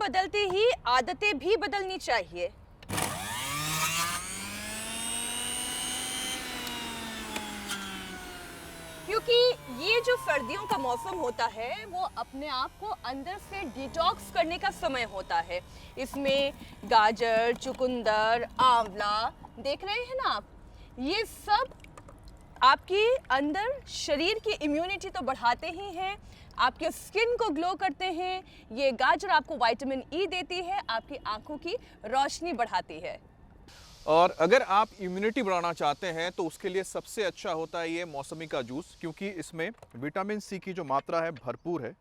बदलते ही आदतें भी बदलनी चाहिए। क्योंकि ये जो सर्दियों का मौसम होता है वो अपने आप को अंदर से डिटॉक्स करने का समय होता है। इसमें गाजर, चुकंदर, आंवला देख रहे हैं ना आप, ये सब आपके अंदर शरीर की इम्यूनिटी तो बढ़ाते ही हैं, आपके स्किन को ग्लो करते हैं। ये गाजर आपको विटामिन ई देती है, आपकी आंखों की रोशनी बढ़ाती है। और अगर आप इम्यूनिटी बढ़ाना चाहते हैं तो उसके लिए सबसे अच्छा होता है ये मौसमी का जूस, क्योंकि इसमें विटामिन सी की जो मात्रा है भरपूर है।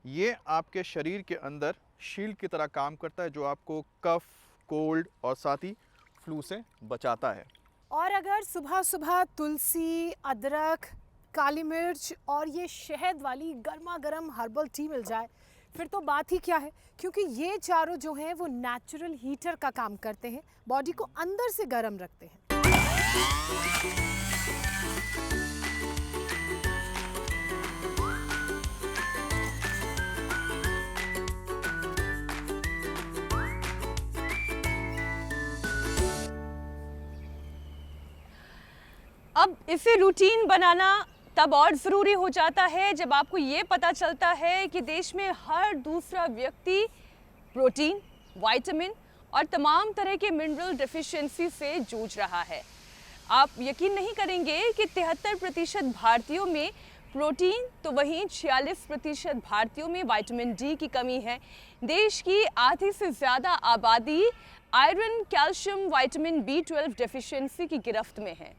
ये आपके शरीर के अंदर शील्ड की तरह काम करता है, जो आपको कफ, कोल्ड और साथ ही फ्लू से बचाता है। और अगर सुबह सुबह तुलसी, अदरक, काली मिर्च और ये शहद वाली गर्मा गर्म हर्बल टी मिल जाए फिर तो बात ही क्या है, क्योंकि ये चारों जो हैं वो नेचुरल हीटर का काम करते हैं, बॉडी को अंदर से गर्म रखते हैं। अब इसे रूटीन बनाना तब और ज़रूरी हो जाता है जब आपको ये पता चलता है कि देश में हर दूसरा व्यक्ति प्रोटीन, विटामिन और तमाम तरह के मिनरल डेफिशिएंसी से जूझ रहा है। आप यकीन नहीं करेंगे कि 73% भारतीयों में प्रोटीन तो वहीं 46% भारतीयों में विटामिन डी की कमी है। देश की आधी से ज़्यादा आबादी iron, calcium, vitamin B12 deficiency की गिरफ्त में है।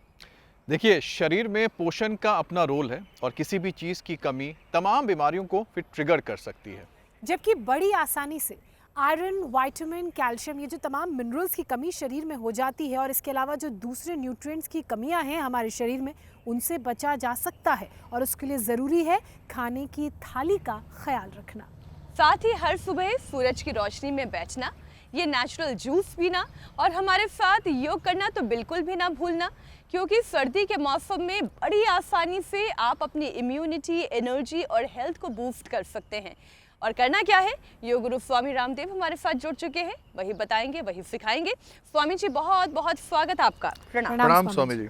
देखिए, शरीर में पोषण का अपना रोल है और किसी भी चीज़ की कमी तमाम बीमारियों को फिर ट्रिगर कर सकती है। जबकि बड़ी आसानी से आयरन, विटामिन, कैल्शियम, ये जो तमाम मिनरल्स की कमी शरीर में हो जाती है और इसके अलावा जो दूसरे न्यूट्रिएंट्स की कमियां हैं हमारे शरीर में, उनसे बचा जा सकता है। और उसके लिए ज़रूरी है खाने की थाली का ख्याल रखना, साथ ही हर सुबह सूरज की रोशनी में बैठना, ये नेचुरल जूस पीना और हमारे साथ योग करना तो बिल्कुल भी ना भूलना, क्योंकि सर्दी के मौसम में बड़ी आसानी से आप अपनी इम्यूनिटी, एनर्जी और हेल्थ को बूस्ट कर सकते हैं। और करना क्या है, योग गुरु स्वामी रामदेव हमारे साथ जुड़ चुके हैं, वही बताएंगे, वही सिखाएंगे। स्वामी जी, बहुत बहुत स्वागत आपका। प्रणाम स्वामी जी।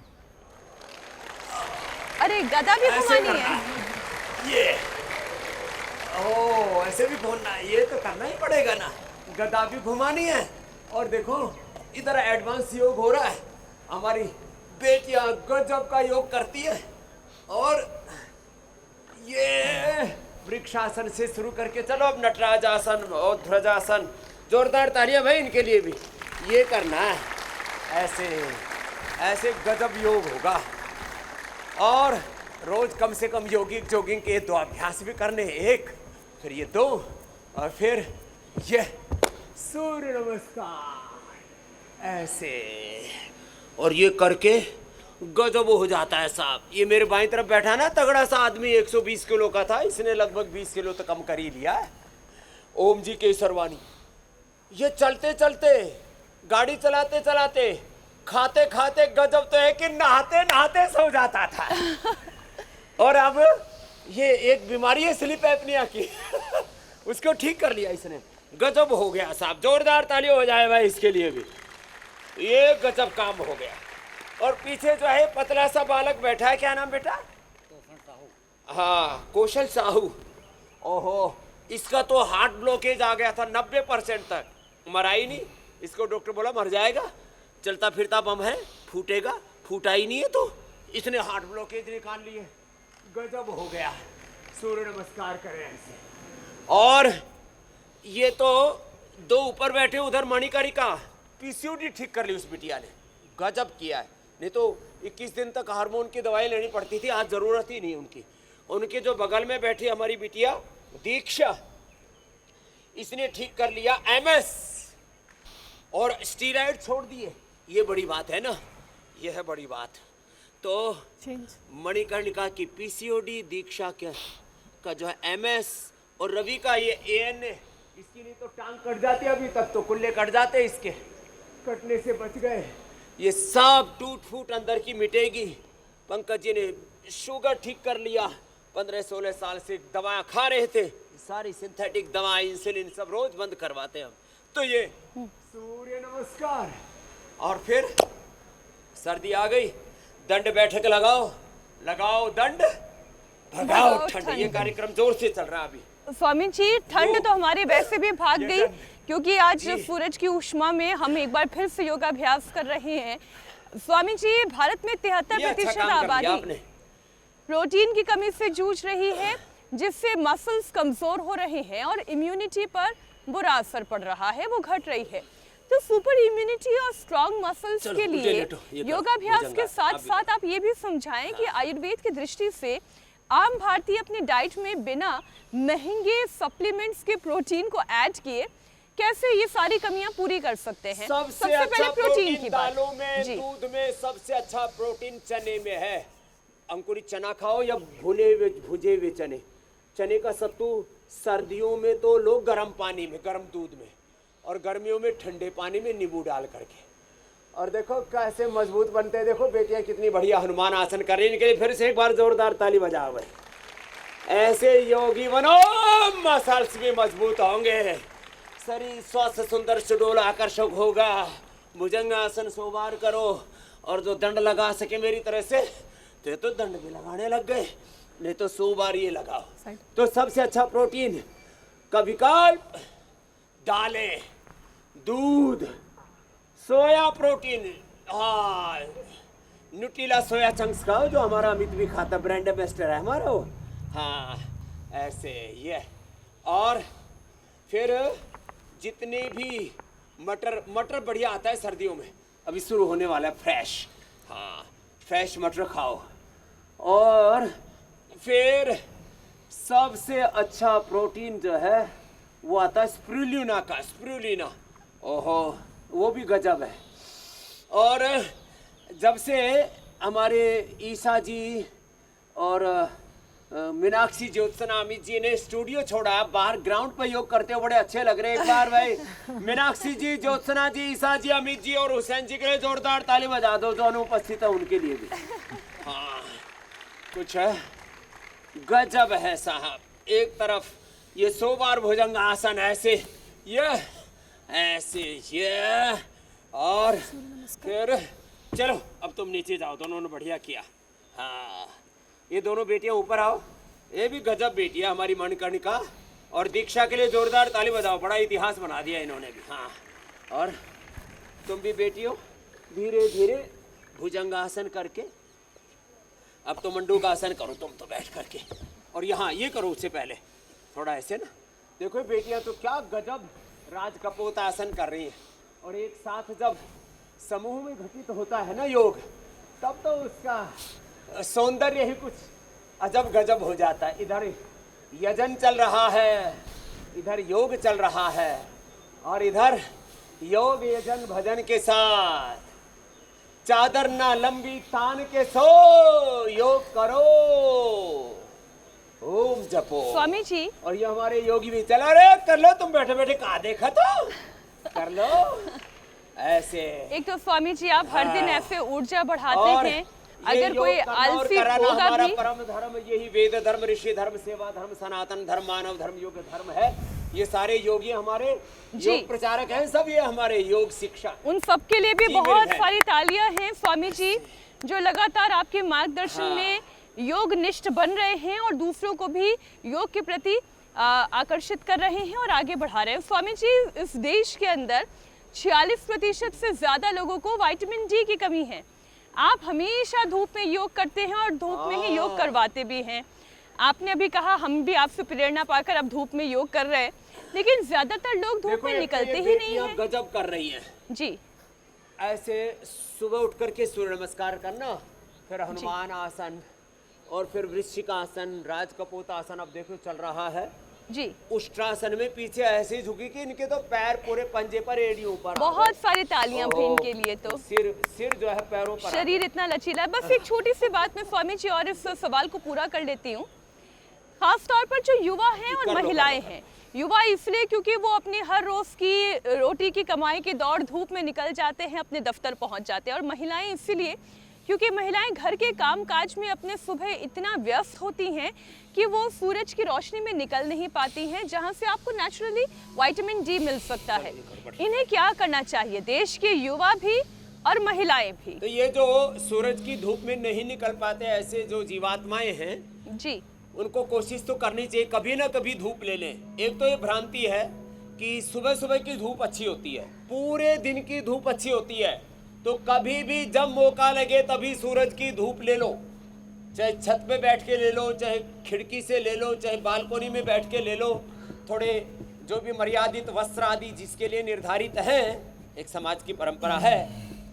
अरे गदा भी घुमानी है ये, ओ ऐसे भी घूमना है, ये तो करना ही पड़ेगा ना, गदा भी घुमानी है। और देखो इधर एडवांस योग हो रहा है, हमारी बेटियां गजब का योग करती है। और ये वृक्षासन से शुरू करके चलो अब नटराज आसन और ध्वजासन, जोरदार तालियां भाई इनके लिए भी। ये करना है, ऐसे ऐसे गजब योग होगा। और रोज कम से कम जोगिंग के 2 अभ्यास भी करने, 1 फिर ये 2 और फिर ये सूर्य नमस्कार ऐसे। और ये करके गजब हो जाता है साहब। ये मेरे बाईं तरफ बैठा ना तगड़ा सा आदमी, 120 किलो का था, इसने लगभग 20 किलो तो कम कर ही लिया है। ओम जी के सरवानी, ये चलते चलते, गाड़ी चलाते चलाते, खाते खाते गजब तो है कि नहाते नहाते सो जाता था। और अब ये एक बीमारी है स्लीप एपनिया की उसको ठीक कर लिया इसने, गजब हो गया साहब। जोरदार ताली हो जाए भाई इसके लिए भी, ये गजब काम हो गया। और पीछे जो है पतला सा बालक बैठा है, क्या नाम बेटा? हाँ, कौशल साहू। ओहो, इसका तो हार्ट ब्लॉकेज आ गया था 90% तक, मरा ही नहीं। इसको डॉक्टर बोला मर जाएगा, चलता फिरता बम है, फूटेगा, फूटा ही नहीं है, तो इसने हार्ट ब्लॉकेज निकाल लिए। गजब हो गया। सूर्य नमस्कार करें ऐसे। और ये तो 2 ऊपर बैठे उधर मणिकरिका, पीसीओडी ठीक कर ली उस बिटिया ने, गजब किया है। नहीं तो 21 दिन तक हार्मोन की दवाई लेनी पड़ती थी, आज जरूरत ही नहीं उनकी। उनके जो बगल में बैठी हमारी बिटिया दीक्षा, इसने ठीक कर लिया MS और स्टीरॉइड छोड़ दिए। ये बड़ी बात है ना, ये है बड़ी बात। तो मणिकर्णिका की पीसीओडी, दीक्षा का जो है MS और रवि का ये ANA, इसकी नहीं तो टांग कट जाती, अभी तक तो कुल्ले कट जाते, इसके कटने से बच गए। ये सब टूट फूट अंदर की मिटेगी। पंकज जी ने शुगर ठीक कर लिया, 15-16 साल से दवाएं खा रहे थे, सारी सिंथेटिक दवा, इंसुलिन सब रोज बंद करवाते हैं हम। तो ये सूर्य नमस्कार, और फिर सर्दी आ गई, दंड बैठक लगाओ, लगाओ दंड, भगाओ ठंड। ये कार्यक्रम जोर से चल रहा है अभी। स्वामी जी, ठंड तो हमारे वैसे भी भाग गई, क्योंकि आज सूरज की उष्मा में हम एक बार फिर से योगाभ्यास कर रहे हैं। स्वामी जी, भारत में 73% आबादी प्रोटीन की कमी से जूझ रही है, जिससे मसल्स कमजोर हो रहे हैं और इम्यूनिटी पर बुरा असर पड़ रहा है, वो घट रही है। तो सुपर इम्यूनिटी और स्ट्रॉन्ग मसल्स के लिए योगाभ्यास के साथ साथ आप ये भी समझाएं कि आयुर्वेद की दृष्टि से आम भारतीय अपनी डाइट में बिना महंगे सप्लीमेंट्स के प्रोटीन को ऐड किए कैसे ये सारी कमियां पूरी कर सकते हैं। सबसे अच्छा प्रोटीन की बात, दालों में, दूध में सबसे अच्छा प्रोटीन चने में है। अंकुरित चना खाओ या भुजे हुए चने। चने का सत्तू सर्दियों में तो लोग गर्म पानी में, गर्म दूध में, और गर्मियों में ठंडे पानी में नींबू डाल करके। और देखो कैसे मजबूत बनते हैं। देखो बेटियां कितनी बढ़िया हनुमान आसन कर रही हैं। इनके लिए फिर से एक बार जोरदार ताली बजाओ भाई। ऐसे योगी बनो, मसल्स भी मजबूत होंगे, शरीर स्वस्थ सुंदर सुडौल आकर्षक होगा। भुजंग आसन 100 बार करो, और जो दंड लगा सके मेरी तरह से तो दंड भी लगाने लग गए, नहीं तो 100 बार ये लगाओ। तो सबसे अच्छा प्रोटीन का विकल्प दालें, दूध, सोया प्रोटीन। हाँ, न्यूट्रिला सोया चंक्स खाओ, जो हमारा अमित भी खाता, ब्रांड एम्बेसडर है हमारा वो। हाँ, ऐसे ये। और फिर जितने भी मटर बढ़िया आता है सर्दियों में, अभी शुरू होने वाला है फ्रेश। हाँ, फ्रेश मटर खाओ। और फिर सबसे अच्छा प्रोटीन जो है वो आता है स्पिरुलिना का, स्पिरुलिना। ओहो, वो भी गजब है। और जब से हमारे ईसा जी और मीनाक्षी ज्योत्सना अमित जी ने स्टूडियो छोड़ा, बाहर ग्राउंड पर योग करते हो, बड़े अच्छे लग रहे हैं। एक बार भाई मीनाक्षी जी, ज्योत्सना जी, ईसा जी, अमित जी और हुसैन जी के लिए जोरदार ताली बजा दो, जो अनुपस्थित है उनके लिए भी। हाँ, कुछ है गजब है साहब। एक तरफ ये 100 बार भुजंग आसन, ऐसे ये, ऐसे ये, और फिर चलो अब तुम नीचे जाओ। दोनों ने बढ़िया किया। हाँ, ये दोनों बेटियां ऊपर आओ। ये भी गजब बेटियां हमारी मणिकर्णिका और दीक्षा के लिए जोरदार ताली बजाओ, बड़ा इतिहास बना दिया इन्होंने भी। हाँ, और तुम भी बेटियों धीरे धीरे भुजंगासन करके अब तो मंडूक आसन करो तुम तो बैठ करके। और यहाँ ये करो, उससे पहले थोड़ा ऐसे ना। देखो बेटियां तो क्या गजब राजकपोत आसन कर रही हैं। और एक साथ जब समूह में घटित होता है ना योग, तब तो उसका सौंदर्य ही कुछ अजब गजब हो जाता है। इधर यजन चल रहा है, इधर योग चल रहा है, और इधर योग यजन भजन के साथ चादर ना लंबी तान के सो, योग करो, ओम जपो। स्वामी जी, और ये हमारे योगी भी चला रे, कर लो तुम बैठे बैठे, कहाँ देखा तो कर लो ऐसे। एक तो स्वामी जी आप हर दिन ऐसे ऊर्जा बढ़ाते हैं, अगर कोई आलसी होगा भी। परम धर्म यही वेद धर्म, ऋषि धर्म, सेवा धर्म, सनातन धर्म, मानव धर्म, योग धर्म है। ये सारे योगी हमारे योग प्रचारक हैं, सब ये हमारे योग शिक्षा। उन सब के लिए भी बहुत सारी तालियां हैं स्वामी जी, जो लगातार आपके मार्गदर्शन में योग निष्ठ बन रहे हैं और दूसरों को भी योग के प्रति आकर्षित कर रहे हैं और आगे बढ़ा रहे हैं। स्वामी जी, इस देश के अंदर 46% से ज्यादा लोगों को विटामिन डी की कमी है। आप हमेशा धूप में योग करते हैं और धूप में ही योग करवाते भी हैं। आपने अभी कहा हम भी आपसे प्रेरणा पाकर अब धूप में योग कर रहे हैं, लेकिन ज्यादातर लोग धूप में निकलते ही नहीं हैं। गजब कर रही हैं जी। ऐसे सुबह उठ करके सूर्य नमस्कार करना, फिर हनुमान आसन, और फिर वृश्चिक आसन, राजकपोत आसन अब देखो चल रहा है जी। उष्ट्रासन में पीछे ऐसे झुकी कि इनके तो पैर पूरे पंजे पर, एड़ियों पर। बहुत सारी तालियां भी इनके लिए। तो सिर जो है पैरों पर, शरीर इतना लचीला है। बस एक छोटी सी बात में स्वामी जी और इस सवाल को पूरा कर लेती हूँ। खास तौर पर जो युवा हैं और महिलाएं हैं, युवा इसलिए क्योंकि वो अपनी हर रोज की रोटी की कमाई की दौड़ धूप में निकल जाते हैं, अपने दफ्तर पहुंच जाते हैं, और महिलाएं इसीलिए क्योंकि महिलाएं घर के कामकाज में अपने सुबह इतना व्यस्त होती हैं कि वो सूरज की रोशनी में निकल नहीं पाती हैं, जहां से आपको नेचुरली विटामिन डी मिल सकता है। इन्हें क्या करना चाहिए, देश के युवा भी और महिलाएं भी? तो ये जो सूरज की धूप में नहीं निकल पाते ऐसे जो जीवात्माएं हैं जी, उनको कोशिश तो करनी चाहिए कभी ना कभी धूप ले लें। एक तो ये भ्रांति है कि सुबह सुबह की धूप अच्छी होती है, पूरे दिन की धूप अच्छी होती है, तो कभी भी जब मौका लगे तभी सूरज की धूप ले लो। चाहे छत पे बैठ के ले लो, चाहे खिड़की से ले लो, चाहे बालकोनी में बैठ के ले लो। थोड़े जो भी मर्यादित वस्त्र आदि जिसके लिए निर्धारित हैं, एक समाज की परंपरा है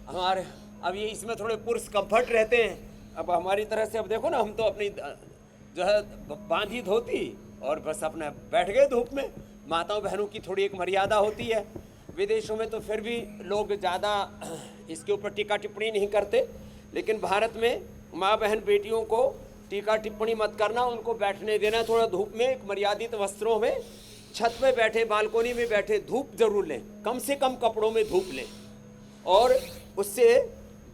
हमारे। अब ये इसमें थोड़े पुरुष कंफर्ट रहते हैं। अब हमारी तरह से अब देखो ना, हम तो अपनी जो है बांधी धोती और बस अपना बैठ गए धूप में। माताओं बहनों की थोड़ी एक मर्यादा होती है। विदेशों में तो फिर भी लोग ज़्यादा इसके ऊपर टीका टिप्पणी नहीं करते, लेकिन भारत में माँ बहन बेटियों को टीका टिप्पणी मत करना, उनको बैठने देना थोड़ा धूप में, एक मर्यादित वस्त्रों में, छत पे बैठे, बालकोनी में बैठे, धूप जरूर लें, कम से कम कपड़ों में धूप लें। और उससे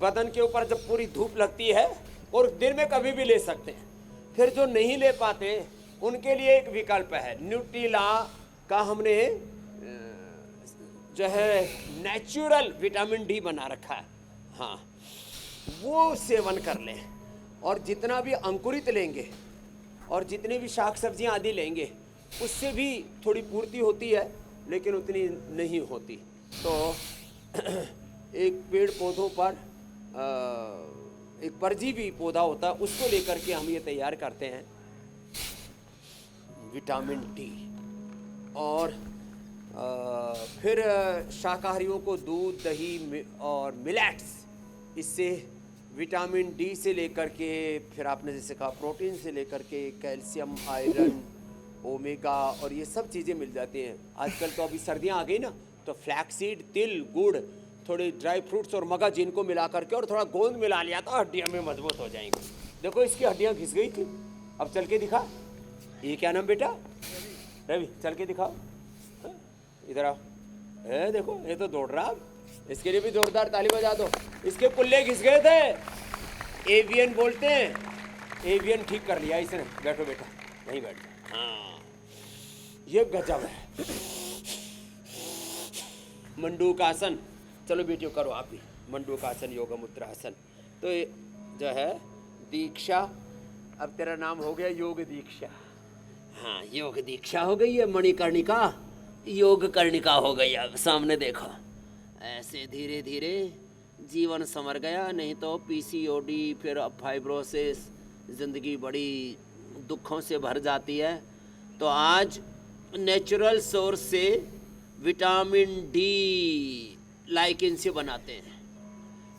बदन के ऊपर जब पूरी धूप लगती है, और दिन में कभी भी ले सकते हैं। फिर जो नहीं ले पाते उनके लिए एक विकल्प है, न्यूट्रीला का हमने जो है नेचुरल विटामिन डी बना रखा है। हाँ, वो सेवन कर लें, और जितना भी अंकुरित लेंगे और जितने भी शाक सब्जियां आदि लेंगे उससे भी थोड़ी पूर्ति होती है, लेकिन उतनी नहीं होती। तो एक पेड़ पौधों पर एक परजीवी पौधा होता है, उसको लेकर के हम ये तैयार करते हैं विटामिन डी। और फिर शाकाहारियों को दूध, दही और मिलेट्स, इससे विटामिन डी से लेकर के, फिर आपने जैसे कहा प्रोटीन से लेकर के कैल्शियम, आयरन, ओमेगा और ये सब चीज़ें मिल जाती हैं। आजकल तो अभी सर्दियाँ आ गई ना, तो फ्लैक्सीड, तिल, गुड़, थोड़े ड्राई फ्रूट्स और मगज इनको मिला करके और थोड़ा गोंद मिला लिया तो हड्डियाँ में मजबूत हो जाएंगी। देखो इसकी हड्डियाँ घिस गई थी, अब चल के दिखा। ये क्या नाम बेटा? रवि, चल के दिखाओ, इधर आओ। देखो ये तो दौड़ रहा, इसके लिए भी जोरदार ताली बजा दो। इसके पुल्ले घिस गए थे, एवियन बोलते हैं, एवियन ठीक कर लिया इसने। बैठो बेटा, नहीं बैठ। हाँ, ये गजब है। मंडूक आसन, चलो बेटियों करो आप भी मंडूक आसन, योग मुद्रा आसन। तो ये जो है दीक्षा, अब तेरा नाम हो गया योग दीक्षा। हाँ, योग दीक्षा हो गई है, मणिकर्णिका योग कर्णिका हो गई। अब सामने देखो, ऐसे धीरे धीरे जीवन संवर गया, नहीं तो पीसीओडी, फिर फाइब्रोसिस, जिंदगी बड़ी दुखों से भर जाती है। तो आज नेचुरल सोर्स से विटामिन डी लाइकिन से बनाते हैं,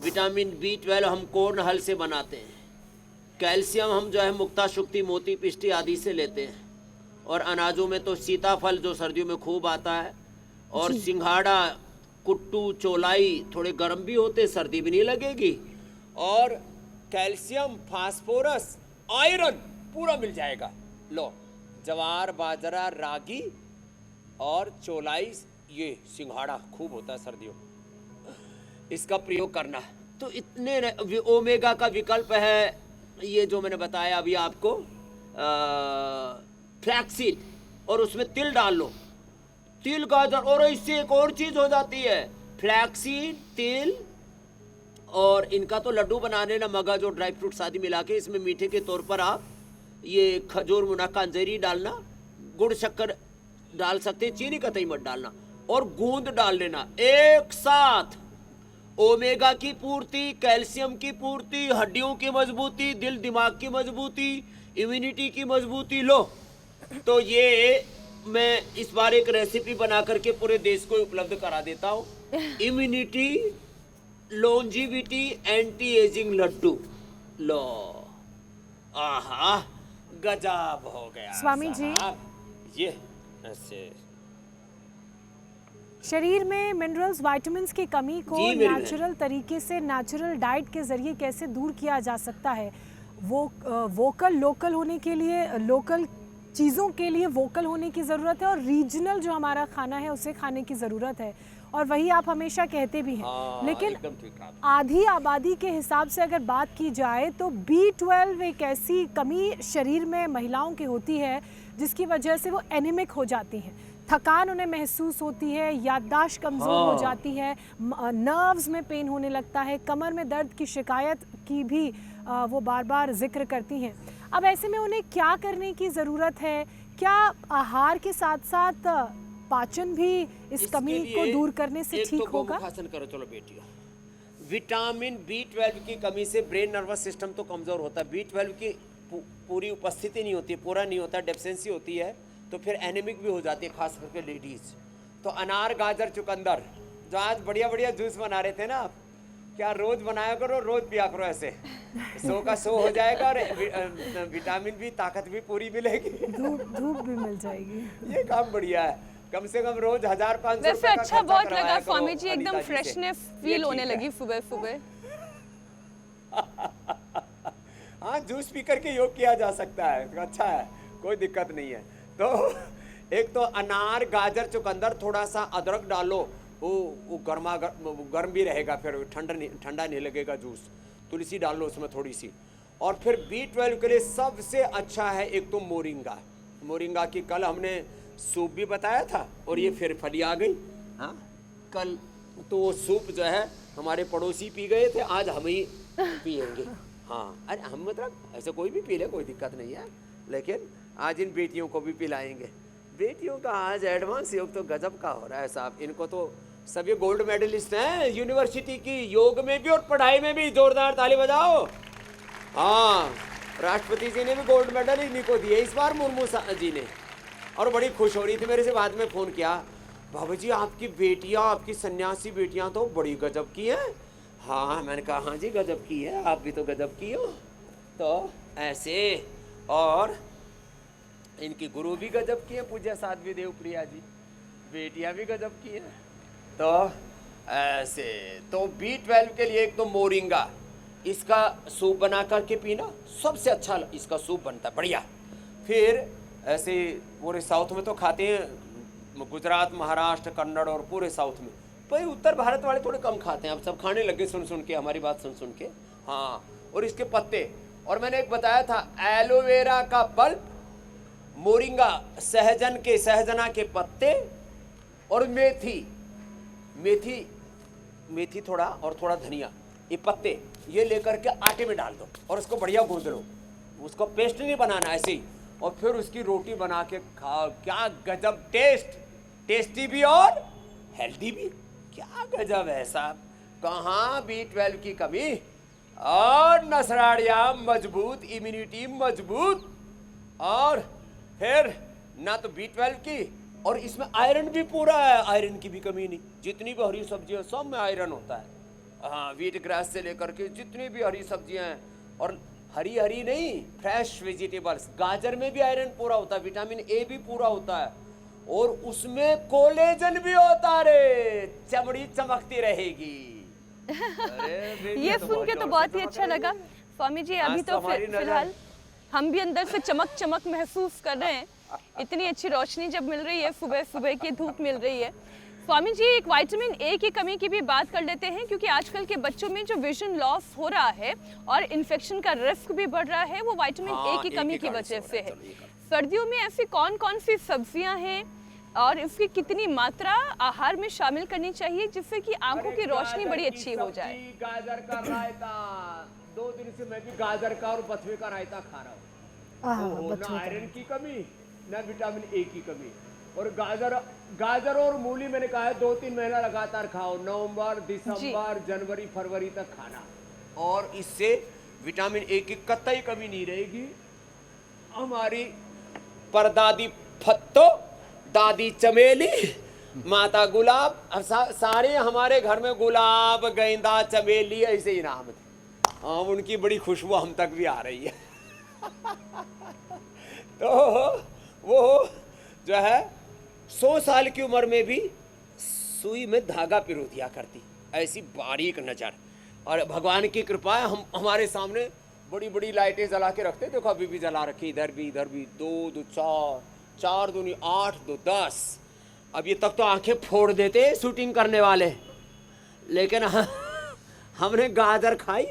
विटामिन B12 हम कोर्न हल से बनाते हैं, कैल्शियम हम जो है मुक्ता, शुक्ति, मोती, पिष्टी आदि से लेते हैं, और अनाजों में तो सीताफल जो सर्दियों में खूब आता है, और सिंघाड़ा, कुट्टू, चौलाई थोड़े गर्म भी होते, सर्दी भी नहीं लगेगी, और कैल्शियम, फास्फोरस, आयरन पूरा मिल जाएगा। लो, जवार, बाजरा, रागी और चौलाई, ये सिंघाड़ा खूब होता है सर्दियों, इसका प्रयोग करना। तो इतने ओमेगा का विकल्प है, ये जो मैंने बताया अभी आपको, फ्लैक्सीड, और उसमें तिल डाल लो, तिल, गाजर, और इससे एक और चीज हो जाती है, फ्लैक्सीड, तिल, और इनका तो लड्डू बनाने ना, मगज और ड्राई फ्रूट्स आदि मिला के, इसमें मीठे के तौर पर आप ये खजूर, मुनक्का, अंजीरी डालना, गुड़ शक्कर डाल सकते, चीनी कतई मत डालना, और गूंद डाल लेना एक साथ। ओमेगा की पूर्ति, कैल्शियम की पूर्ति, हड्डियों की मजबूती, दिल दिमाग की मजबूती, इम्यूनिटी की मजबूती। लो, तो ये मैं इस बार एक रेसिपी बना करके पूरे देश को उपलब्ध करा देता हूँ, immunity, longevity, anti ageing laddoo. लो, आहा, गजब हो गया स्वामी जी। ये ऐसे शरीर में मिनरल्स, विटामिन्स की कमी को जी, मेरी नेचुरल तरीके से, नेचुरल डाइट के जरिए कैसे दूर किया जा सकता है? वो वोकल लोकल होने के लिए, लोकल चीज़ों के लिए वोकल होने की ज़रूरत है, और रीजनल जो हमारा खाना है उसे खाने की ज़रूरत है। और वही आप हमेशा कहते भी हैं। हाँ, लेकिन एकदम ठीक कहा। आधी आबादी के हिसाब से अगर बात की जाए तो B12 एक ऐसी कमी शरीर में महिलाओं की होती है जिसकी वजह से वो एनीमिक हो जाती हैं, थकान उन्हें महसूस होती है, याददाश्त कमज़ोर हो हाँ। जाती है, नर्व्स में पेन होने लगता है, कमर में दर्द की शिकायत की भी वो बार बार जिक्र करती हैं। अब ऐसे में उन्हें क्या करने की ज़रूरत है? क्या आहार के साथ साथ पाचन भी इस इसके कमी को लिए दूर करने से एक ठीक तो होगा? गोमुखासन करो चलो बेटियों। विटामिन B12 की कमी से ब्रेन नर्वस सिस्टम तो कमज़ोर होता है। B12 की पूरी उपस्थिति नहीं होती, पूरा नहीं होता, डेफिशिएंसी होती है, तो फिर एनीमिक भी हो जाती है, खास करके लेडीज़। तो अनार, गाजर, चुकंदर, जो आज बढ़िया बढ़िया जूस बना रहे थे ना आप, क्या रोज़ बनाया करो, रोज़ पिया करो, ऐसे 100 का 100 हो जाएगा और विटामिन भी, ताकत भी पूरी मिलेगी। धूप भी मिल जाएगी। ये काम बढ़िया है। कम से कम रोज 1500 वैसे अच्छा बहुत लगा स्वामी जी, एकदम फ्रेशनेस फील होने लगी सुबह सुबह। हाँ, जूस पी करके योग किया जा सकता है, अच्छा है, कोई दिक्कत नहीं है। तो एक तो अनार, गाजर, चुकंदर, थोड़ा सा अदरक डालो, वो गर्म भी रहेगा, फिर ठंडा नहीं लगेगा जूस। तुलसी डाल लो उसमें थोड़ी सी। और फिर B12 के लिए सबसे अच्छा है एक तो मोरिंगा। मोरिंगा की कल हमने सूप भी बताया था और ये फिर फली आ गई। हाँ, कल तो वो सूप जो है हमारे पड़ोसी पी गए थे, आज हम ही पिएंगे। हाँ, अरे हम मतलब ऐसे कोई भी पी ले, कोई दिक्कत नहीं है, लेकिन आज इन बेटियों को भी पिलाएंगे। बेटियों का आज एडवांस योग तो गजब का हो रहा है साहब। इनको तो सभी गोल्ड मेडलिस्ट हैं यूनिवर्सिटी की, योग में भी और पढ़ाई में भी। जोरदार ताली बजाओ। हाँ, राष्ट्रपति जी ने भी गोल्ड मेडल इन्हीं को दिए इस बार, मुर्मू जी ने। और बड़ी खुश हो रही थी, मेरे से बाद में फ़ोन किया, बाबू जी आपकी बेटियाँ, आपकी सन्यासी बेटियाँ तो बड़ी गजब की हैं। हाँ, मैंने कहा हाँ जी गजब की है, आप भी तो गजब की हो। तो ऐसे, और इनकी गुरु भी गजब की है, पूज्य साध्वी देव प्रिया जी, बेटियाँ भी गजब की हैं। तो ऐसे, तो B12 के लिए एक तो मोरिंगा, इसका सूप बना करके पीना, सबसे अच्छा इसका सूप बनता है, बढ़िया। फिर ऐसे पूरे साउथ में तो खाते हैं, गुजरात, महाराष्ट्र, कन्नड़ और पूरे साउथ में। भाई उत्तर भारत वाले थोड़े कम खाते हैं, अब सब खाने लगे सुन सुन के, हमारी बात सुन सुन के। हाँ, और इसके पत्ते, और मैंने एक बताया था एलोवेरा का पल्प, मोरिंगा, सहजना के पत्ते, और मेथी थोड़ा, और थोड़ा धनिया, ये पत्ते ये लेकर के आटे में डाल दो और उसको बढ़िया गूंद लो। उसको पेस्ट नहीं बनाना, ऐसे ही, और फिर उसकी रोटी बना के खाओ। क्या गजब टेस्ट, टेस्टी भी और हेल्दी भी, क्या गजब है साहब। कहाँ B12 की कमी, और नसराड़ियाँ मजबूत, इम्यूनिटी मजबूत, और फिर ना तो B12 की, और इसमें आयरन भी पूरा है, आयरन की भी कमी नहीं। जितनी भी हरी सब्जियां सब में आयरन होता है। हाँ, व्हीट ग्रास से लेकर के जितनी भी हरी सब्जियां हैं, और हरी नहीं, फ्रेश वेजिटेबल्स, गाजर में भी आयरन पूरा होता है, विटामिन A भी पूरा होता है, और उसमें कोलेजन भी होता रे, चमड़ी चमकती रहेगी। ये सुन के तो बहुत ही अच्छा लगा स्वामी जी। अभी तो फिलहाल हम भी अंदर से चमक महसूस कर रहे हैं, इतनी अच्छी रोशनी जब मिल रही है, सुबह सुबह की धूप मिल रही है। स्वामी जी, एक विटामिन A की कमी की भी बात कर लेते हैं, क्योंकि आजकल के बच्चों में जो विजन लॉस हो रहा है और इन्फेक्शन का रिस्क भी बढ़ रहा है, वो विटामिन A की कमी की वजह से है। सर्दियों में ऐसी कौन कौन सी सब्जियां हैं और इसकी कितनी मात्रा आहार में शामिल करनी चाहिए जिससे कि आंखों की रोशनी बड़ी अच्छी हो जाए? गाजर का रायता, 2 दिन से मैं भी गाजर का और बथुए का रायता खा रहा हूँ। ना आयरन की कमी, ना विटामिन A की कमी। और गाजर और मूली मैंने कहा है 2-3 महीना लगातार खाओ, नवंबर, दिसंबर, जनवरी, फरवरी तक खाना, और इससे विटामिन A की कतई कमी नहीं रहेगी। हमारी परदादी फत्तो, दादी चमेली, माता गुलाब, सारे हमारे घर में गुलाब, गेंदा, चमेली ऐसे ही नाम थे। हाँ, उनकी बड़ी खुशबू हम तक भी आ रही है। तो वो जो है 100 साल की उम्र में भी सुई में धागा पिरो दिया करती, ऐसी बारीक नजर। और भगवान की कृपा है, हम हमारे सामने बड़ी बड़ी लाइटें जला के रखते, देखो अभी भी जला रखी, इधर भी 2 2 4 4 दूनी 8 2 10। अभी तक तो आंखें फोड़ देते शूटिंग करने वाले, लेकिन हमने गाजर खाई,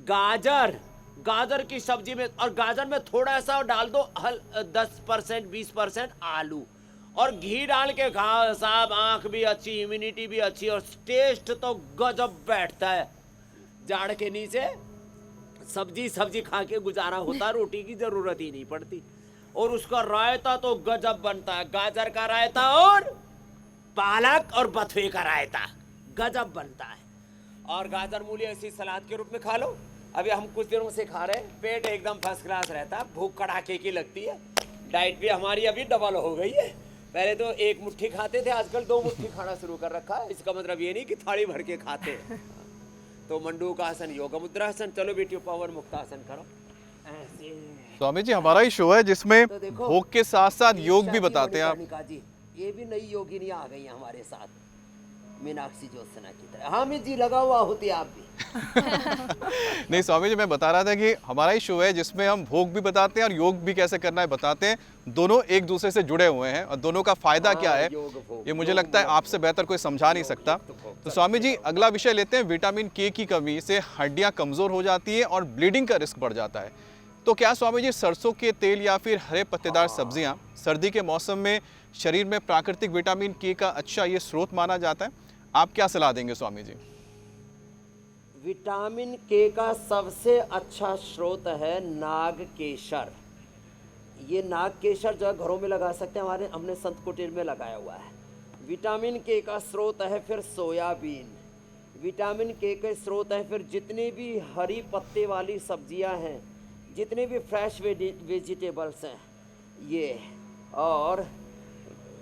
गाजर की सब्जी में, और गाजर में थोड़ा सा डाल दो 10% 20% आलू और घी डाल के खाओ साहब, आंख भी अच्छी, इम्यूनिटी भी अच्छी और टेस्ट तो गजब बैठता है। जाड़ के नीचे सब्जी खा के गुजारा होता, रोटी की जरूरत ही नहीं पड़ती। और उसका रायता तो गजब बनता है, गाजर का रायता और पालक और बथुए का रायता गजब बनता है। और गाजर मूली ऐसी सलाद के रूप में खा लो। अभी हम कुछ दिनों से खा रहे हैं, पेट एकदम फर्स्ट क्लास रहता है, भूख कड़ाके की लगती है। डाइट भी हमारी अभी डबल हो गई है, पहले तो 1 मुट्ठी खाते थे, आजकल 2 मुट्ठी खाना शुरू कर रखा है। इसका मतलब ये नहीं कि थाली भर के खाते हैं। तो मंडूकासन, योग मुद्रासन, चलो बेटियों पवन मुक्तासन करो ऐसे। स्वामी जी हमारा ही शो है जिसमें तो देखो, भोग के साथ साथ योग भी बताते हैं आप। मणिकर्णिका जी, ये भी नई योगिनी आ गई हैं हमारे साथ, मीनाक्षी ज्योत्सना की तरह। हामिद जी लगा हुआ होती आप भी। नहीं स्वामी जी, मैं बता रहा था कि हमारा ही शो है जिसमें हम भोग भी बताते हैं और योग भी कैसे करना है बताते हैं। दोनों एक दूसरे से जुड़े हुए हैं और दोनों का फायदा क्या है ये मुझे लगता है आपसे बेहतर कोई समझा नहीं सकता। तो स्वामी जी अगला विषय लेते हैं। विटामिन के की कमी से हड्डियां कमजोर हो जाती है और ब्लीडिंग का रिस्क बढ़ जाता है। तो क्या स्वामी जी सरसों के तेल या फिर हरे पत्तेदार सब्जियां सर्दी के मौसम में शरीर में प्राकृतिक विटामिन के का अच्छा ये स्रोत माना जाता है? आप क्या सलाह देंगे स्वामी जी? विटामिन के का सबसे अच्छा स्रोत है नाग केसर। ये नाग केसर जो है घरों में लगा सकते हैं, हमने संत कुटीर में लगाया हुआ है। विटामिन के का स्रोत है फिर सोयाबीन, विटामिन के स्रोत है फिर जितनी भी हरी पत्ते वाली सब्जियां हैं, जितने भी फ्रेश वेजिटेबल्स हैं ये, और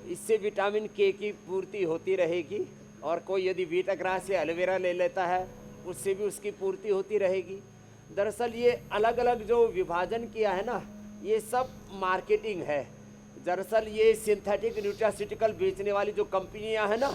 इससे विटामिन के की पूर्ति होती रहेगी। और कोई यदि वीटाग्रास या एलोवेरा ले लेता है उससे भी उसकी पूर्ति होती रहेगी। दरअसल ये अलग अलग जो विभाजन किया है ना, ये सब मार्केटिंग है। दरअसल ये सिंथेटिक न्यूट्रास्यूटिकल बेचने वाली जो कंपनियां हैं ना,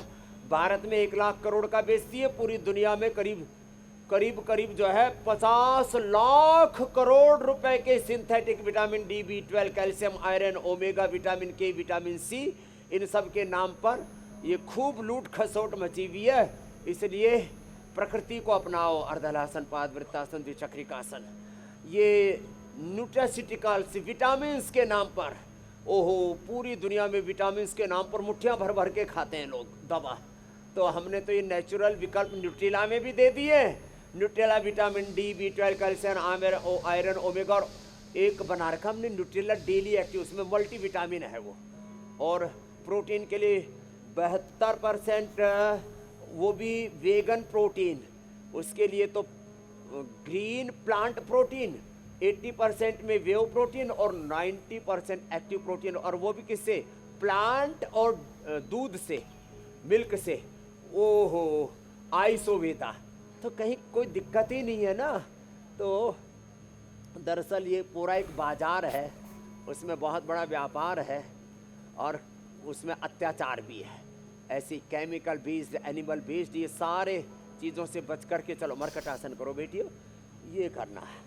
भारत में 1 लाख करोड़ का बेचती है, पूरी दुनिया में करीब जो है 50 लाख करोड़ रुपए के synthetic vitamin D, B12, calcium, iron, omega, vitamin के, विटामिन सी, इन सब के नाम पर ये खूब लूट खसोट मची हुई है। इसलिए प्रकृति को अपनाओ, अर्धलासन, पादवृत्तासन, द्विचक्रिकासन, ये न्यूट्रास्यूटिकल्स विटामिन्स के नाम पर, ओहो पूरी दुनिया में विटामिन्स के नाम पर मुट्ठियां भर भर के खाते हैं लोग दवा। तो हमने तो ये नेचुरल विकल्प न्यूट्रिला में भी दे दिए। Nutrela vitamin D, B12, calcium, iron, omega, और एक बना रखा हमने न्यूट्रिला डेली एक्टिव, उसमें मल्टी विटामिन है वो। और प्रोटीन के लिए 72% वो भी वेगन प्रोटीन, उसके लिए तो ग्रीन प्लांट प्रोटीन, 80% में वेव प्रोटीन और 90% एक्टिव प्रोटीन, और वो भी किससे? प्लांट और दूध से, मिल्क से। ओहो आइसोवेटा, तो कहीं कोई दिक्कत ही नहीं है ना। तो दरअसल ये पूरा एक बाजार है, उसमें बहुत बड़ा व्यापार है और उसमें अत्याचार भी है। ऐसी केमिकल बेस्ड, एनिमल बेस्ड, ये सारे चीज़ों से बच कर के चलो मरकटासन करो बेटियों, ये करना है।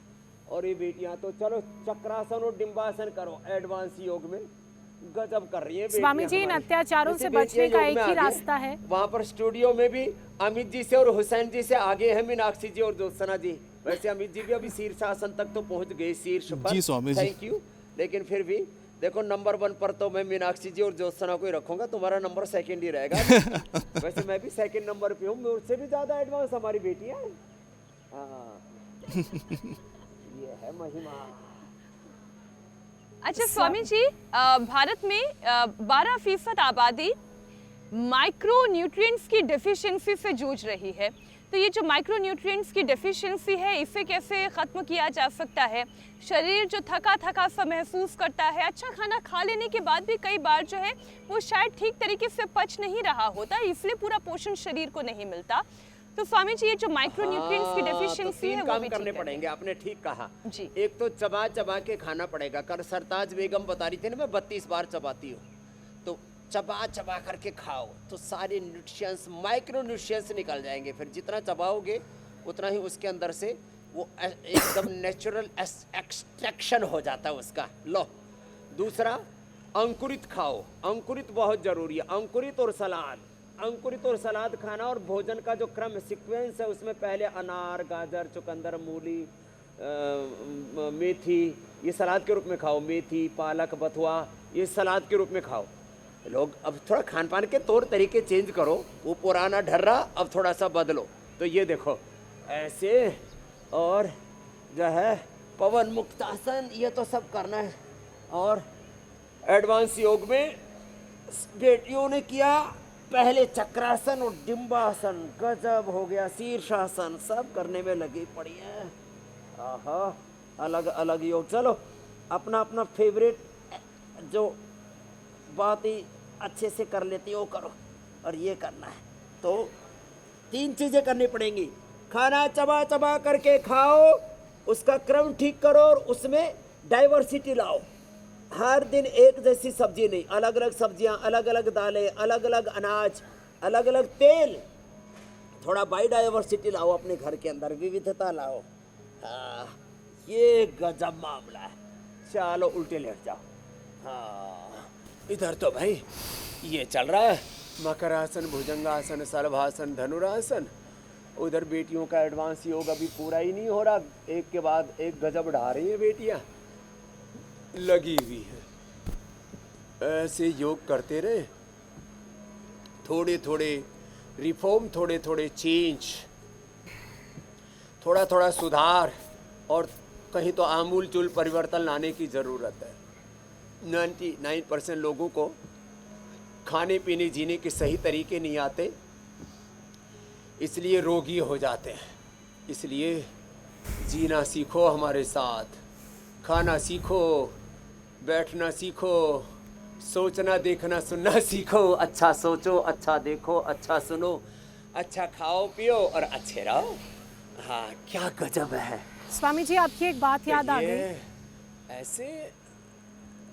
और ये बेटियां तो चलो चक्रासन और डिम्बासन करो, एडवांस योग में गजब कर रही है स्वामी जी। इन अत्याचारों से बचने का एक ही रास्ता है। वहाँ पर स्टूडियो में भी अमित जी से और हुसैन जी से आगे हैं मीनाक्षी जी और ज्योत्सना जी। वैसे अमित जी भी अभी शीर्षासन तक तो पहुँच गए, शीर्ष पर। जी स्वामी जी। Thank you. लेकिन फिर भी देखो नंबर 1 पर तो मैं मीनाक्षी जी और ज्योत्सना को ही रखूंगा, तुम्हारा नंबर सेकंड ही रहेगा। वैसे मैं भी सेकंड नंबर पे हूँ, मुझसे भी ज्यादा एडवांस हमारी बेटियां हैं। हाँ ये है महिमा। अच्छा स्वामी जी, भारत में 12% आबादी माइक्रो न्यूट्रिएंट्स की डेफिशिएंसी से जूझ रही है। तो ये जो माइक्रो न्यूट्रिएंट्स की डेफिशिएंसी है, इसे कैसे ख़त्म किया जा सकता है? शरीर जो थका थका सा महसूस करता है, अच्छा खाना खा लेने के बाद भी कई बार जो है वो शायद ठीक तरीके से पच नहीं रहा होता, इसलिए पूरा पोषण शरीर को नहीं मिलता। तो स्वामी जी ये जो माइक्रो न्यूट्रिएंट्स की डेफिशिएंसी है वो भी करने पड़ेंगे, आपने ठीक कहा जी। एक तो चबा चबा के खाना पड़ेगा। कर सरताज बेगम बता रही थी ना, मैं 32 बार चबाती हूँ, तो चबा चबा करके खाओ तो सारे न्यूट्रिएंट्स, माइक्रो न्यूट्रिएंट्स निकल जाएंगे। फिर जितना चबाओगे उतना ही उसके अंदर से वो एकदम नेचुरल एक्सट्रैक्शन हो जाता है उसका। लो दूसरा, अंकुरित खाओ, अंकुरित बहुत जरूरी है। अंकुरित और सलाद, अंकुरित और सलाद खाना, और भोजन का जो क्रम सीक्वेंस है उसमें पहले अनार, गाजर, चुकंदर, मूली, मेथी, ये सलाद के रूप में खाओ। मेथी, पालक, बथुआ, ये सलाद के रूप में खाओ। लोग अब थोड़ा खान पान के तौर तरीके चेंज करो, वो पुराना ढर्रा अब थोड़ा सा बदलो। तो ये देखो ऐसे, और जो है पवन मुक्तासन, ये तो सब करना है। और एडवांस योग में बेटियों ने किया पहले चक्रासन और डिम्बासन, गजब हो गया। शीर्षासन, सब करने में लगी पड़ी है। आहा, अलग अलग योग। चलो अपना अपना फेवरेट जो बात ही अच्छे से कर लेती हो करो, और ये करना है। तो 3 चीजें करनी पड़ेंगी। खाना चबा चबा करके खाओ, उसका क्रम ठीक करो, और उसमें डाइवर्सिटी लाओ। हर दिन एक जैसी सब्जी नहीं, अलग अलग सब्जियां, अलग अलग दालें, अलग अलग अनाज, अलग अलग तेल। थोड़ा बायोडाइवर्सिटी लाओ अपने घर के अंदर, विविधता लाओ। हाँ, ये गजब मामला है। चलो उल्टे लेट जाओ। हाँ, इधर तो भाई ये चल रहा है, मकरासन, भुजंगासन, सलभासन, धनुरासन। उधर बेटियों का एडवांस योग अभी पूरा ही नहीं हो रहा, एक के बाद एक गजब ढा रही है बेटियां, लगी हुई है। ऐसे योग करते रहे, थोड़े थोड़े रिफॉर्म, थोड़े थोड़े चेंज, थोड़ा थोड़ा सुधार, और कहीं तो आमूल चूल परिवर्तन लाने की ज़रूरत है। 99% लोगों को खाने पीने जीने के सही तरीके नहीं आते, इसलिए रोगी हो जाते हैं। इसलिए जीना सीखो हमारे साथ, खाना सीखो, बैठना सीखो, सोचना देखना सुनना सीखो। अच्छा सोचो, अच्छा देखो, अच्छा सुनो, अच्छा खाओ पियो और अच्छे रहो। हाँ, क्या गजब है। स्वामी जी, आपकी एक बात याद आ गई। ऐसे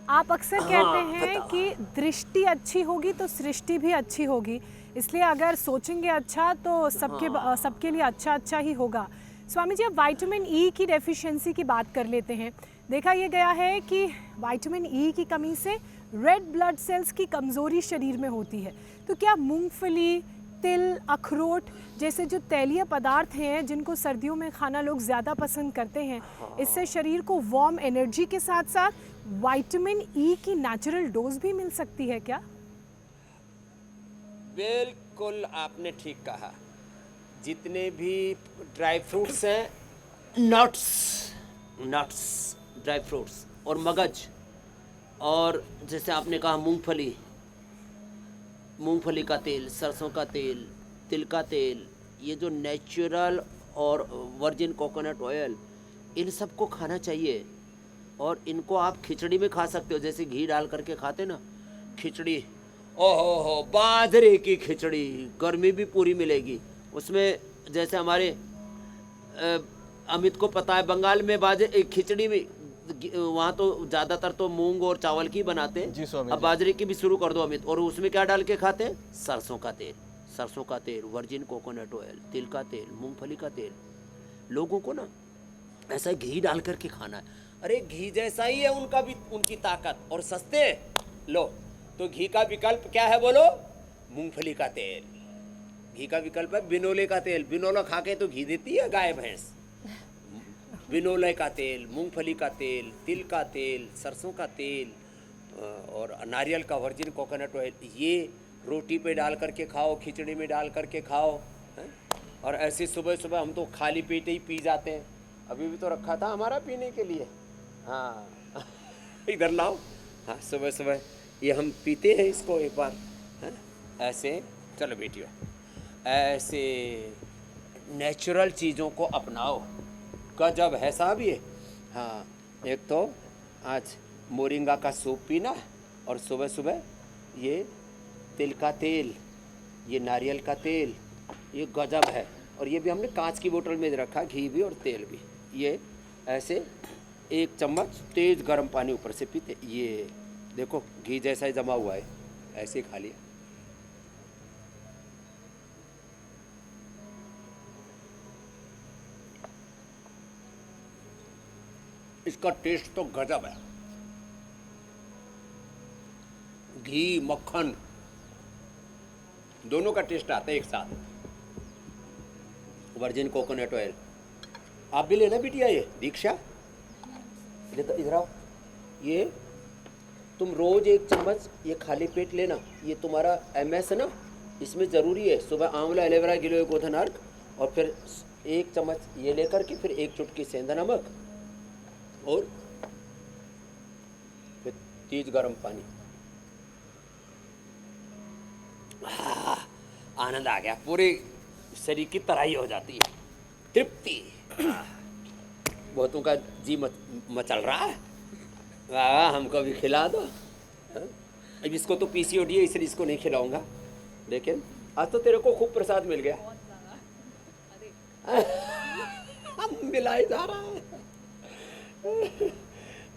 आप अक्सर कहते हैं कि दृष्टि अच्छी होगी तो सृष्टि भी अच्छी होगी, इसलिए अगर सोचेंगे अच्छा तो सबके लिए अच्छा अच्छा ही होगा। स्वामी जी, अब विटामिन ई की डेफिशिएंसी की बात कर लेते हैं। देखा यह गया है कि विटामिन ई की कमी से रेड ब्लड सेल्स की कमज़ोरी शरीर में होती है। तो क्या मूंगफली, तिल, अखरोट जैसे जो तैलीय पदार्थ हैं जिनको सर्दियों में खाना लोग ज़्यादा पसंद करते हैं, इससे शरीर को वार्म एनर्जी के साथ साथ विटामिन ई की नेचुरल डोज भी मिल सकती है क्या? बिल्कुल आपने ठीक कहा। जितने भी ड्राई फ्रूट्स हैं, नट्स ड्राई फ्रूट्स और मगज, और जैसे आपने कहा मूंगफली का तेल, सरसों का तेल, तिल का तेल, ये जो नेचुरल और वर्जिन कोकोनट ऑयल, इन सबको खाना चाहिए। और इनको आप खिचड़ी में खा सकते हो, जैसे घी डाल करके खाते ना खिचड़ी। ओहो हो, बाजरे की खिचड़ी, गर्मी भी पूरी मिलेगी उसमें। जैसे हमारे अमित को पता है, बंगाल में खिचड़ी में वहाँ तो ज़्यादातर तो मूंग और चावल की बनाते हैं। अब बाजरे की भी शुरू कर दो अमित। और उसमें क्या डाल के खाते हैं? सरसों का तेल, वर्जिन कोकोनट ऑयल, तिल का तेल, मूंगफली का तेल। लोगों को ना ऐसा घी डाल करके खाना है। अरे घी जैसा ही है उनका भी, उनकी ताकत, और सस्ते। लो, तो घी का विकल्प क्या है बोलो? मूंगफली का तेल। घी का विकल्प है बिनोले का तेल। बिनोला खा के तो घी देती है गाय भैंस। बिनोले का तेल, मूंगफली का तेल, तिल का तेल, सरसों का तेल, और नारियल का वर्जिन कोकोनट ऑयल, ये रोटी पे डाल करके खाओ, खिचड़ी में डाल करके खाओ, है? और ऐसे सुबह सुबह हम तो खाली पेट ही पी जाते हैं। अभी भी तो रखा था हमारा पीने के लिए। हाँ इधर लाओ। हाँ, सुबह सुबह ये हम पीते हैं इसको एक बार, है? ऐसे चलो बेटियों, ऐसे नेचुरल चीज़ों को अपनाओ। गजब है साहब ये। हाँ, एक तो आज मोरिंगा का सूप पीना, और सुबह सुबह ये तिल का तेल, ये नारियल का तेल, ये गजब है। और ये भी हमने कांच की बोतल में रखा, घी भी और तेल भी। ये ऐसे 1 चम्मच तेज गर्म पानी ऊपर से पीते। ये देखो घी जैसा ही जमा हुआ है, ऐसे ही खा लिया। इसका टेस्ट तो गजब है। घी मक्खन दोनों का टेस्ट आता है एक साथ। वर्जिन कोकोनट ऑयल आप भी लेना बिटिया, ये दीक्षा इधर आओ। ये तुम रोज 1 चम्मच ये खाली पेट लेना। ये तुम्हारा MS है ना, इसमें ज़रूरी है। सुबह आंवला एलोवेरा गिलोय गोधन अर्क और फिर 1 चम्मच ये लेकर के फिर 1 चुटकी सेंधा नमक और फिर तेज गर्म पानी। आनंद आ गया, पूरे शरीर की तराई हो जाती है, तृप्ति। बहुतों का जी मचल रहा है, वाह हमको भी खिला दो। अब इसको तो PCOD है इसलिए इसको नहीं खिलाऊंगा, लेकिन आज तो तेरे को खूब प्रसाद मिल गया। मिलाई जा रहा है।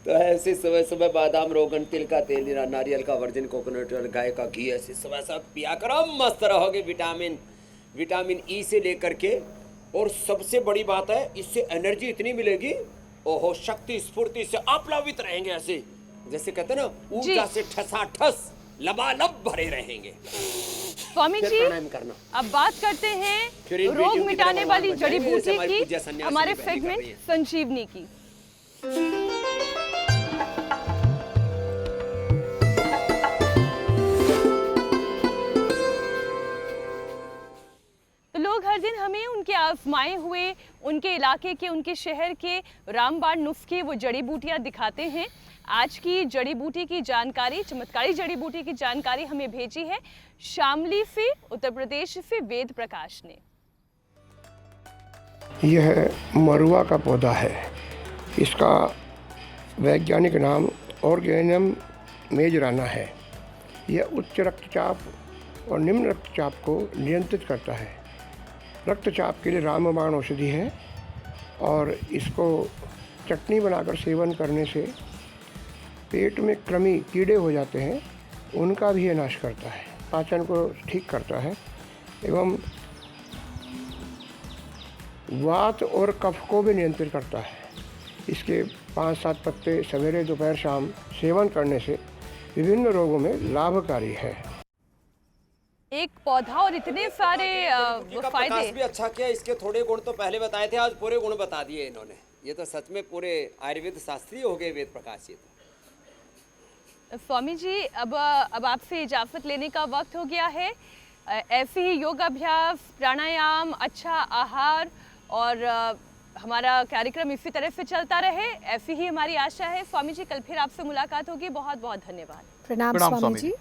तो ऐसे सुबह सुबह बादाम रोगन तिल का तेल नारियल का वर्जिन कोकोनट और गाय का घी ऐसे सुबह सब पिया करो, मस्त रहोगे। विटामिन E से लेकर के, और सबसे बड़ी बात है इससे एनर्जी इतनी मिलेगी, ओहो शक्ति स्फूर्ति से आप्लावित रहेंगे, ऐसे जैसे कहते हैं ना ऊर्जा से ठसाठस लबालब भरे रहेंगे। स्वामी जी करना। अब बात करते हैं रोग मिटाने वाली जड़ी बूटी की, हमारे सेगमेंट संजीवनी की। तो लोग हर दिन हमें उनके आजमाए हुए, उनके इलाके के, उनके शहर के रामबाण नुस्खे, वो जड़ी बूटियां दिखाते हैं। आज की जड़ी बूटी की जानकारी, चमत्कारी जड़ी बूटी की जानकारी हमें भेजी है शामली से, उत्तर प्रदेश से वेद प्रकाश ने। यह मरुआ का पौधा है। इसका वैज्ञानिक नाम ऑर्गेनियम मेजराना है। यह उच्च रक्तचाप और निम्न रक्तचाप को नियंत्रित करता है। रक्तचाप के लिए रामबाण औषधि है और इसको चटनी बनाकर सेवन करने से पेट में कृमि कीड़े हो जाते हैं, उनका भी ये नाश करता है, पाचन को ठीक करता है एवं वात और कफ को भी नियंत्रित करता है। इसके 5-7 पत्ते सवेरे दोपहर शाम सेवन करने से विभिन्न रोगों में लाभकारी है। एक पौधा और इतने सारे फायदे भी अच्छा किया। इसके थोड़े गुण तो पहले बताए थे, आज पूरे गुण बता दिए इन्होंने। ये तो सच में पूरे आयुर्वेद शास्त्री हो गए वेद प्रकाश जी। स्वामी जी अब आपसे इजाज़त लेने का वक्त हो गया है। ऐसे ही योगाभ्यास, प्राणायाम, अच्छा आहार और हमारा कार्यक्रम इसी तरह से चलता रहे, ऐसी ही हमारी आशा है। स्वामी जी कल फिर आपसे मुलाकात होगी। बहुत बहुत धन्यवाद। प्रणाम स्वामी जी।